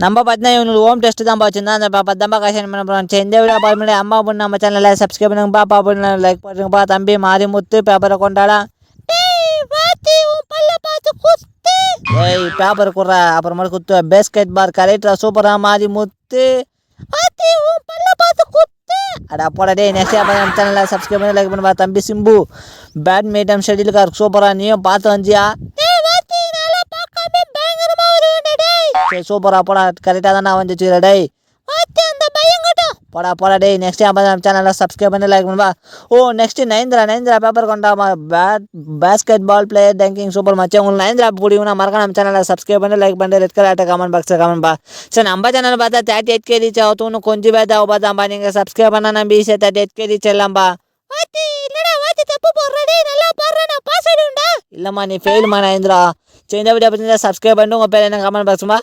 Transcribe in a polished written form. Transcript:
நம்ம பார்த்தீங்கன்னா இவங்களுக்கு ஹோம் டெஸ்ட் தான் வச்சுருந்தா அந்த பத்தாம்பா கஷன் பண்ண போகிறோம். சரி இந்த வீடியோ பார்த்து அம்மா பொண்ணு நம்ம சேனலில் சப்ஸ்கிரைப் பண்ணுங்க பாப்பா பொண்ணு லைக் பண்ணுங்கப்பா. தம்பி மாரிமுத்து பேப்பரை கொண்டாடா. ஏய் பேப்பர் குடுறா அப்புறமா குத்து. பேஸ்கெட் பார் கரெக்டா சூப்பரா மாரிமுத்து. அடா போடா டே. நெக்ஸ்ட் நம்ம சேனலில் சப்ஸ்கிரைப் பண்ணி லைக் பண்ணுப்பா. தம்பி சிம்பு பேட்மிண்டன் ஷெடியூல் கார் சூப்பரா நீயும் பார்த்து வந்தியா? சரி சூப்பரா போடா கரெக்டாக தான் நான் வந்துச்சு டே. போடா டே. நெக்ஸ்ட் நம்ம சேனலில் சப்ஸ்கிரைப் பண்ணி லைக் பண்ணுவா. ஓ நெக்ஸ்ட் நயன்திரா பேப்பர் கொண்டாமா. பேஸ்கெட் பால் பிளேயர் டேங்கிங் சூப்பர் மச்சா. உங்களுக்கு நயன்திரா பிடிக்கும்னா மறக்க நம்ம சேனலில் சப்ஸ்கிரைப் பண்ணி லைக் பண்ணி ரெட் கலர் கமெண்ட் பாக்ஸில் கமெண்ட் பா. சரி நம்ம சேனல் பார்த்தா 38K ரீச் ஆகுதுன்னு கொஞ்சம் பேர் தான் பார்த்தாம்பா. நீங்கள் சப்ஸ்கிரைப் பண்ண நம்பி 38K ரீச் எல்லாம்பா. இல்லைம்மா நீ ஃபெயிலுமா நயன்திரா. சரி இந்த வீடியோ பற்றி சப்ஸ்கிரைப் பண்ணிட்டு உங்கள் பேர் என்ன கமெண்ட் பாக்ஸுமா.